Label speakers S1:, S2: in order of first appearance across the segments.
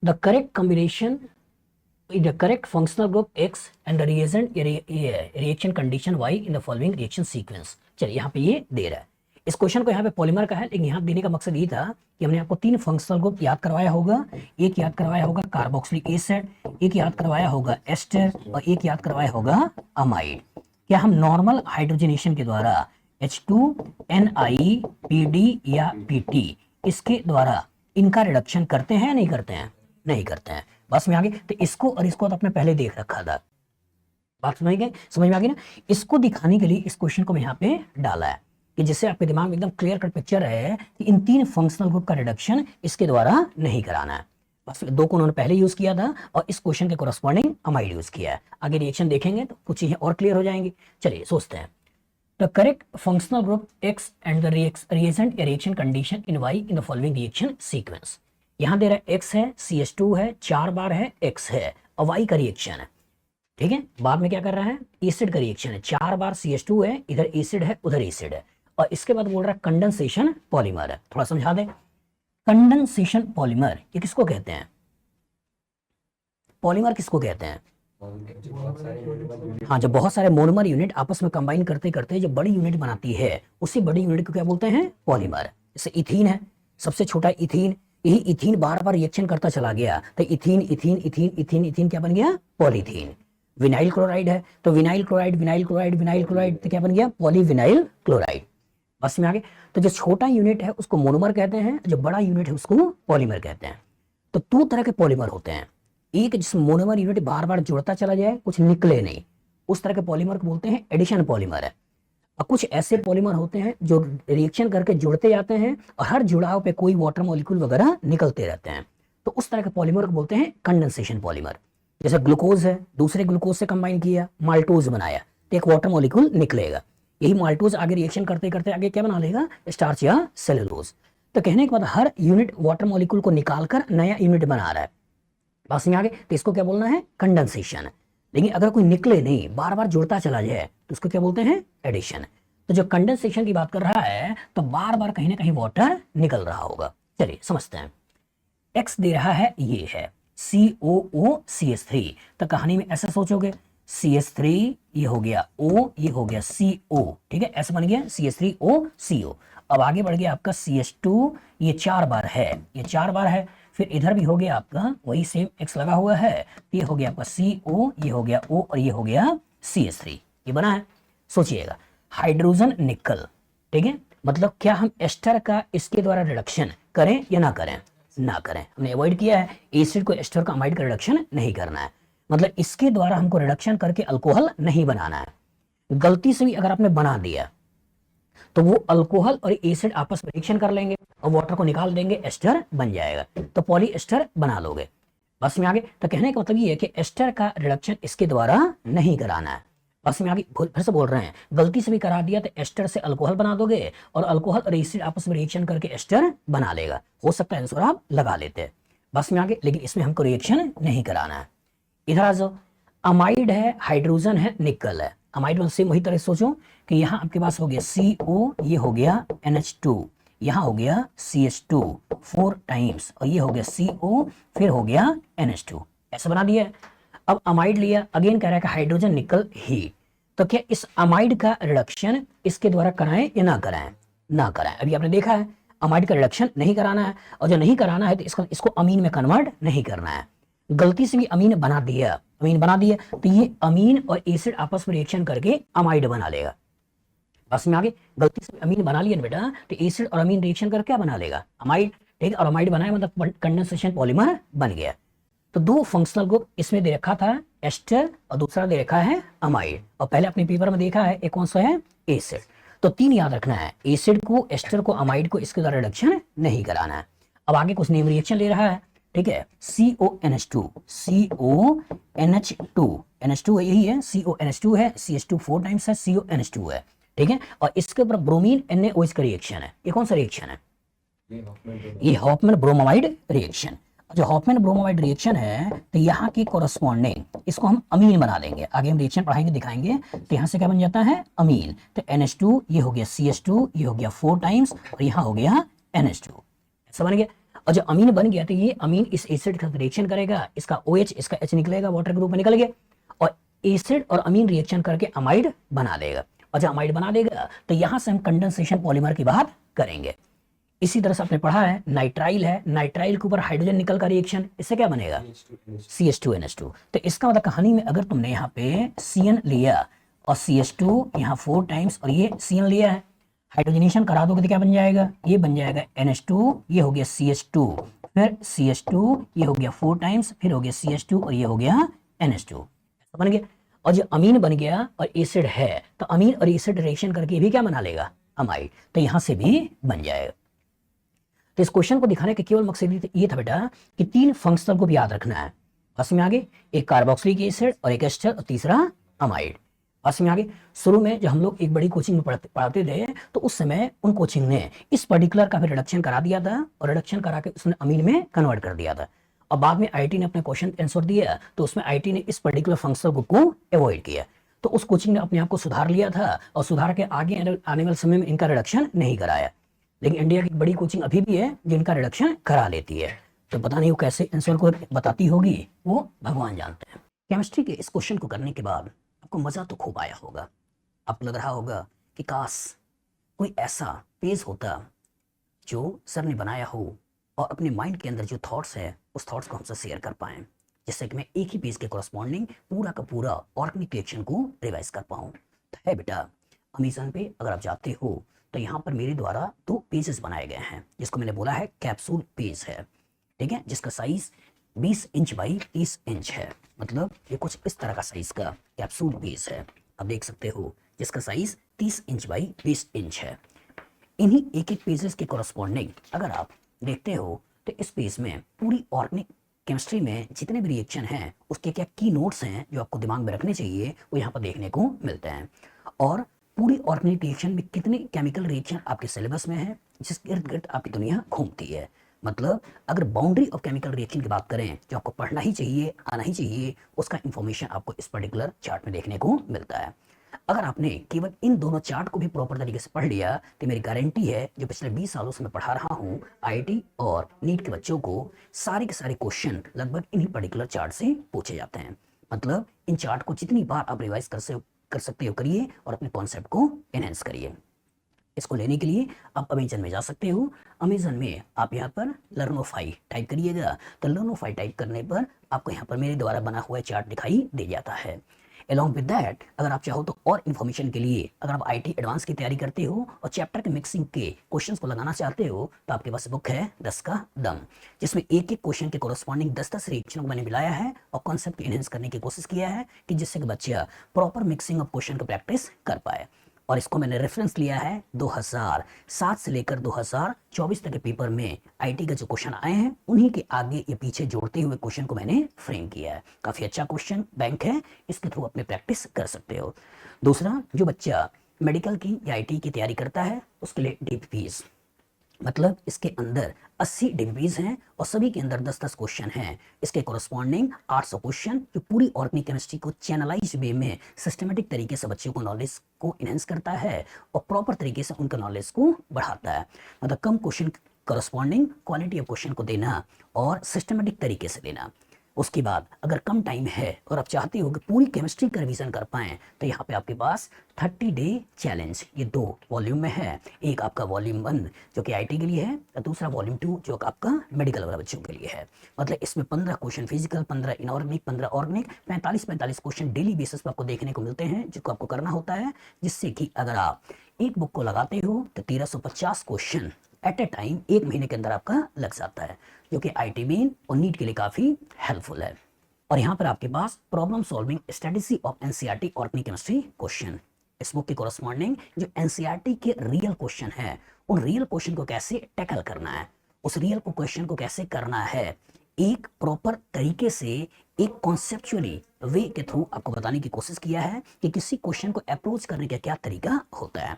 S1: The correct combination, the correct functional group X and the reagent reaction condition Y in the following reaction sequence। चलिए यहाँ पे ये दे रहा है, इस क्वेश्चन को यहाँ पे पॉलीमर का है, लेकिन यहाँ देने का मकसद ये था कि हमने आपको 3 फंक्शनल ग्रुप याद करवाया होगा। एक याद करवाया होगा कार्बोक्सिलिक एसिड, एक याद करवाया होगा एस्टर और एक याद करवाया होगा अमाइड। क्या हम नॉर्मल हाइड्रोजनेशन के द्वारा H2NiPd या Pt इसके द्वारा इनका रिडक्शन करते हैं या नहीं करते हैं? नहीं करते हैं। बस में आ गई। तो इसको और इसको तो आपने पहले देख रखा था, बात समझ गए, समझ में आ गई ना। इसको दिखाने के लिए इस क्वेश्चन को मैं यहाँ पे डाला है कि जिससे आपके दिमाग में एकदम क्लियर कट पिक्चर है कि इन 3 फंक्शनल ग्रुप का रिडक्शन इसके द्वारा नहीं कराना है। बस 2 को उन्होंने पहले यूज किया था और इस क्वेश्चन के कोरस्पॉन्डिंग अमाइड यूज किया है। आगे रिएक्शन देखेंगे तो कुछ चीजें और क्लियर हो जाएंगी। चलिए सोचते हैं। The correct functional group X and the reagent reaction condition in Y in the following reaction sequence. यहाँ दे रहा है X है, CH2 है, 4 बार है, X है और Y का रिएक्शन है। ठीक है, बाद में क्या कर रहा है? एसिड का रिएक्शन है, 4 बार CH2 है, इधर एसिड है, उधर एसिड है। और इसके बाद बोल रहा है कंडेंसेशन पॉलीमर है। थोड़ा समझा दे, कंडेंसेशन पॉलीमर ये किसको कहते हैं? पॉलीमर किसको कहते हैं? हाँ, जब बहुत सारे मोनोमर यूनिट आपस में कंबाइन करते करते जो बड़ी यूनिट बनाती है उसी बड़ी यूनिट को क्या बोलते हैं? पॉलीमर। जैसे इथीन है, सबसे छोटा इथीन, यही इथीन बार बार रिएक्शन करता चला गया तो ethene ethene ethene ethene ethene क्या बन गया? पॉलीथीन। विनाइल क्लोराइड है तो vinyl chloride vinyl chloride vinyl chloride तो क्या बन गया? Polyvinyl chloride. बस में आगे। तो जो छोटा यूनिट है उसको मोनोमर कहते हैं, जो बड़ा यूनिट है उसको पॉलीमर कहते हैं। तो 2 तरह के पॉलीमर होते हैं, एक जिसमें मोनोमर यूनिट बार बार जुड़ता चला जाए, कुछ निकले नहीं, उस तरह के पॉलीमर को बोलते हैं एडिशन पॉलीमर है। और कुछ ऐसे पॉलीमर होते हैं जो रिएक्शन करके जुड़ते जाते हैं और हर जुड़ाव पे कोई वाटर मॉलिक्यूल वगैरह निकलते रहते हैं, तो उस तरह के पॉलीमर को बोलते हैं कंडेंसेशन पॉलीमर। जैसे ग्लूकोज है, दूसरे ग्लूकोज से कंबाइन किया, माल्टोज बनाया तो एक वाटर मॉलिक्यूल निकलेगा, यही माल्टोज आगे रिएक्शन करते करते आगे क्या बना लेगा? स्टार्च या सेलुलोज। तो कहने के बाद हर यूनिट वाटर मॉलिक्यूल को निकालकर नया यूनिट बना रहा है। बस में आगे। तो इसको क्या बोलना है? कंडेंसेशन। लेकिन अगर कोई निकले नहीं, बार बार जुड़ता चला जाए तो उसको क्या बोलते हैं? एडिशन। तो जो कंडेंसेशन की बात कर रहा है तो बार बार कहीं ना कहीं वाटर निकल रहा होगा। चलिए समझते हैं। X दे रहा है, ये है COOCH3। तो कहानी में ऐसा सोचोगे, CH3 ये हो गया O, ये हो गया CO। ठीक है, ऐसा बन गया CH3OCO। अब आगे बढ़ गया आपका CH2, ये 4 बार है, ये 4 बार है। फिर इधर भी हो गया आपका वही सेम X लगा हुआ है, ये हो गया आपका CO, ये हो गया O और ये हो गया CH3। ये बना है। सोचिएगा, हाइड्रोजन निकल। ठीक है, मतलब क्या हम एस्टर का इसके द्वारा रिडक्शन करें या ना करें? ना करें। हमने अवॉइड किया है, एसिड को एस्टर का अमाइड का रिडक्शन नहीं करना है। मतलब इसके द्वारा हमको रिडक्शन करके अल्कोहल नहीं बनाना है। गलती से भी अगर आपने बना दिया तो वो अल्कोहल और एसिड आपस में रिएक्शन कर लेंगे और वाटर को निकाल देंगे, एस्टर बन जाएगा, तो पॉली एस्टर बना लोगे। बस में आगे। तो कहने का मतलब ये है कि एस्टर का रिडक्शन इसके द्वारा नहीं कराना है। बस में आगे। फिर से बोल रहे हैं, गलती से भी करा दिया तो एस्टर से अल्कोहल बना दोगे और अल्कोहल और एसिड आपस में रिएक्शन करके एस्टर बना लेगा। हो सकता है आंसर आप लगा लेते हैं। बस में आगे। लेकिन इसमें हमको रिएक्शन नहीं कराना है। इधर आ जाओ, अमाइड है, हाइड्रोजन है, निकल है। अमाइड में सेम वही तरह सोचो कि यहाँ आपके पास हो गया CO, ये हो गया NH2, यहाँ हो गया CH2 4 टाइम्स और ये हो गया CO, फिर हो गया NH2। ऐसा बना दिया। अब अमाइड लिया, अगेन कह रहा है कि हाइड्रोजन निकल ही। तो क्या इस अमाइड का रिडक्शन इसके द्वारा कराएं या ना कराएं? ना कराएं। अभी आपने देखा है अमाइड का रिडक्शन नहीं कराना है, और जो नहीं कराना है तो इसको अमीन में कन्वर्ट नहीं करना है। गलती से भी अमीन बना दिया तो ये अमीन और एसिड आपस में रिएक्शन करके अमाइड बना लेगा। बस में आगे। गलती से अमीन बना लिया बेटा तो एसिड और अमीन रिएक्शन करके क्या बना लेगा? अमाइड। ठीक है, और अमाइड बनाया मतलब कंडेंसेशन पॉलीमर बन गया। तो 2 फंक्शनल ग्रुप इसमें दे रखा था, एस्टर, और दूसरा दे रखा है अमाइड। और पहले अपने पेपर में देखा है एक कौन सा है? एसिड। तो 3 याद रखना है, एसिड को, एस्टर को, अमाइड को इसके द्वारा रिडक्शन नहीं कराना है। अब आगे कुछ नेम रिएक्शन ले रहा है। ठीक है, CONH2 NH2 यही है, CONH2 है, CH2 4 टाइम्स है, CONH2 है। ठीक है, और इसके ऊपर ब्रोमीन NaOH का रिएक्शन है। ये कौन सा रिएक्शन है? ये हॉफमैन ब्रोमाइड रिएक्शन। जो हॉफमैन ब्रोमाइड रिएक्शन है तो यहाँ की कोरस्पॉन्डिंग इसको हम अमीन बना देंगे। आगे हम रिएक्शन पढ़ाएंगे, दिखाएंगे। तो यहाँ से क्या बन जाता है? अमीन। तो NH2, ये हो गया CH2, ये हो गया 4 टाइम्स और यहाँ हो गया NH2। ऐसा बन गया। और जब अमीन बन गया तो ये अमीन इस एसिड के साथ रिएक्शन करेगा, इसका OH इसका H निकलेगा, वाटर के रूप में निकल गया, और एसिड और अमीन रिएक्शन करके अमाइड बना देगा। और जब अमाइड बना देगा तो यहां से हम कंडेंसेशन पॉलीमर की बात करेंगे। इसी तरह से आपने पढ़ा है नाइट्राइल है, नाइट्राइल के ऊपर हाइड्रोजन निकल का रिएक्शन, इससे क्या बनेगा CH2NH2। तो इसका मतलब कहानी में अगर तुमने यहाँ पे CN लिया और CH2 यहाँ 4 टाइम्स और ये CN लिया है, हाइड्रोजनेशन करा दोगे तो क्या बन जाएगा, ये बन जाएगा NH2, ये हो गया CH2, फिर CH2, ये हो गया 4 टाइम्स, फिर हो गया CH2 और ये हो गया NH2, बन गया। और जो अमीन बन गया और एसिड है तो अमीन और एसिड रिएक्शन करके भी क्या बना लेगा, अमाइड, तो यहां से भी बन जाएगा। तो इस क्वेश्चन को दिखाने का केवल मकसद ये था बेटा कि 3 फंक्शनल को भी याद रखना है। बस में आगे एक कार्बोक्सिलिक एसिड और एक एस्टर और तीसरा अमाइड। बस में आगे शुरू में जब हम लोग एक बड़ी कोचिंग में पढ़ाते थे तो उस समय उन कोचिंग ने इस पर्टिकुलर का भी रिडक्शन करा दिया था और रिडक्शन करा के उसने अमीन में कन्वर्ट कर दिया था। और बाद में आईटी ने अपने क्वेश्चन आंसर दिया तो उसमें आईटी ने इस पर्टिकुलर फंक्शनल ग्रुप को अवॉइड किया। तो उस कोचिंग ने अपने आप को सुधार लिया था और सुधार के आगे आने वाले समय में इनका रिडक्शन नहीं कराया। लेकिन इंडिया की बड़ी कोचिंग अभी भी है जिनका रिडक्शन करा लेती है। तो पता नहीं वो कैसे आंसर को बताती होगी, वो भगवान जानते हैं। केमिस्ट्री के इस क्वेश्चन को करने के बाद आपको मजा तो खूब आया होगा। आपको लग रहा होगा कि काश कोई ऐसा पेज होता जो सर ने बनाया हो और अपने माइंड के अंदर जो थॉट्स है उस थॉट्स को हमसे शेयर कर पाएं, जिससे कि मैं एक ही पेज के कॉरस्पॉन्डिंग पूरा का पूरा ऑर्गेनिक रिएक्शन को रिवाइज कर पाऊं। तो है बेटा, अमेज़न पे अगर आप जाते हो तो यहाँ पर मेरे द्वारा 2 पेजेस बनाए गए हैं, जिसको मैंने बोला है कैप्सूल पेज है, ठीक है, जिसका साइज 20 इंच बाई 30 इंच है। मतलब ये कुछ इस तरह का साइज का कैप्सूल पेज है, आप देख सकते हो, जिसका साइज 30 इंच बाई 20 इंच है। इन्हीं एक एक पेजेस के कॉरस्पॉन्डिंग अगर आप देखते हो तो इस पेज में पूरी ऑर्गेनिक केमिस्ट्री में जितने भी रिएक्शन हैं उसके क्या की नोट्स हैं जो आपको दिमाग में रखने चाहिए वो यहाँ पर देखने को मिलते हैं। और पूरी ऑर्गेनिक रिएक्शन में कितने केमिकल रिएक्शन आपके सिलेबस में है जिसके इर्द गिर्द आपकी दुनिया घूमती है। मतलब अगर बाउंड्री ऑफ केमिकल रिएक्शन की बात करें जो आपको पढ़ना ही चाहिए, आना ही चाहिए, उसका इंफॉर्मेशन आपको इस पर्टिकुलर चार्ट में देखने को मिलता है। अगर आपने केवल इन दोनों चार्ट को भी प्रॉपर तरीके से पढ़ लिया तो मेरी गारंटी है जो पिछले 20 सालों से मैं पढ़ा रहा हूँ आईआईटी और नीट के बच्चों को सारे के सारे क्वेश्चन लगभग इन्हीं पर्टिकुलर चार्ट से पूछे जाते हैं। मतलब इन चार्ट को जितनी बार आप रिवाइज कर सकते हो करिए और अपने कॉन्सेप्ट को एनहेंस करिए। इसको लेने के लिए आप अमेजन में जा सकते हो। अमेजन में आप यहाँ पर लर्नोफाई टाइप करिएगा तो लर्नोफाई टाइप करने पर आपको यहाँ पर मेरे द्वारा बना हुआ चार्ट दिखाई दे जाता है। अलॉन्ग विद दैट अगर आप चाहो तो और इन्फॉर्मेशन के लिए अगर आप आईटी एडवांस की तैयारी करते हो और चैप्टर के मिक्सिंग के क्वेश्चंस को लगाना चाहते हो तो आपके पास बुक है 10 का दम, जिसमें एक एक क्वेश्चन के कोरस्पॉन्डिंग 10-10 रिएक्शन को मैंने मिलाया है और कॉन्सेप्ट एनहेंस करने की कोशिश किया है कि जिससे कि बच्चा प्रॉपर मिक्सिंग ऑफ क्वेश्चन को प्रैक्टिस कर पाए। और इसको मैंने रेफरेंस लिया है 2007 से लेकर 2024 तक के पेपर में आईटी के जो क्वेश्चन आए हैं उन्हीं के आगे ये पीछे जोड़ते हुए क्वेश्चन को मैंने फ्रेम किया है। काफ़ी अच्छा क्वेश्चन बैंक है, इसके थ्रू अपने प्रैक्टिस कर सकते हो। दूसरा, जो बच्चा मेडिकल की या आईटी की तैयारी करता है उसके लिए डीपीज, मतलब इसके अंदर 80 डिवीज हैं और सभी के अंदर 10-10 क्वेश्चन हैं। इसके कोरस्पॉन्डिंग 800 क्वेश्चन जो पूरी ऑर्गेनिक केमिस्ट्री को चैनलाइज वे में सिस्टमेटिक तरीके से बच्चों को नॉलेज को इनहेंस करता है और प्रॉपर तरीके से उनका नॉलेज को बढ़ाता है। मतलब कम question corresponding quality of question को देना और सिस्टमेटिक तरीके से देना। उसके बाद अगर कम टाइम है और आप चाहते हो कि पूरी केमिस्ट्री का रिवीजन कर पाएं तो यहाँ पे आपके पास 30 डे चैलेंज ये 2 वॉल्यूम में है। एक आपका वॉल्यूम 1 जो कि आईटी के लिए है और दूसरा वॉल्यूम 2 जो आपका मेडिकल वाला बच्चों के लिए है। मतलब इसमें 15 question physical, 15 inorganic, 15 organic, 45 question daily basis पर आपको देखने को मिलते हैं जिसको आपको करना होता है, जिससे कि अगर आप एक बुक को लगाते हो तो 1350 क्वेश्चन एट ए टाइम 1 महीने के अंदर आपका लग जाता है, जो कि आईटी मेन और नीट के लिए काफी हेल्पफुल है। और यहाँ पर आपके पास problem solving strategy of NCERT organic chemistry question, इस बुक के कोरस्पॉन्डिंग जो एनसीईआरटी के रियल क्वेश्चन है उन रियल क्वेश्चन को कैसे टैकल करना है, उस रियल को क्वेश्चन को कैसे करना है एक प्रॉपर तरीके से, एक कॉन्सेप्चुअली वे के थ्रू आपको बताने की कोशिश किया है कि किसी क्वेश्चन को अप्रोच करने का क्या तरीका होता है।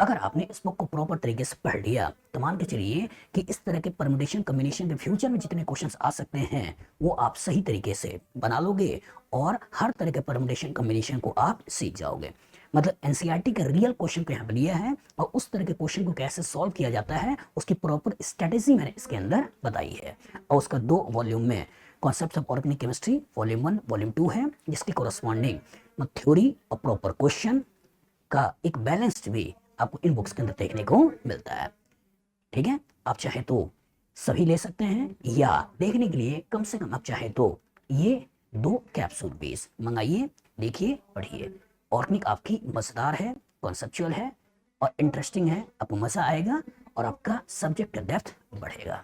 S1: अगर आपने इस बुक को प्रॉपर तरीके से पढ़ लिया तो मान के चलिए कि इस तरह के परमुटेशन कॉम्बिनेशन के फ्यूचर में जितने क्वेश्चंस आ सकते हैं वो आप सही तरीके से बना लोगे और हर तरह के परमुटेशन कॉम्बिनेशन को आप सीख जाओगे। मतलब एनसीईआरटी का रियल क्वेश्चन को यहाँ पे लिया है और उस तरह के क्वेश्चन को कैसे सॉल्व किया जाता है उसकी प्रॉपर स्ट्रेटेजी मैंने इसके अंदर बताई है। और उसका 2 वॉल्यूम में concepts of organic chemistry volume 1 volume 2 है, जिसके कोरस्पॉन्डिंग थ्योरी और प्रॉपर क्वेश्चन का एक बैलेंस्ड वे आपको इन बुक्स के अंदर देखने को मिलता है। ठीक है, आप चाहे तो सभी ले सकते हैं या देखने के लिए कम से कम आप चाहे तो ये 2 कैप्सूल पीस मंगाइए, देखिए, पढ़िए। ऑर्गेनिक आपकी मजेदार है, कॉन्सेप्चुअल है और इंटरेस्टिंग है, आपको मजा आएगा और आपका सब्जेक्ट डेप्थ बढ़ेगा।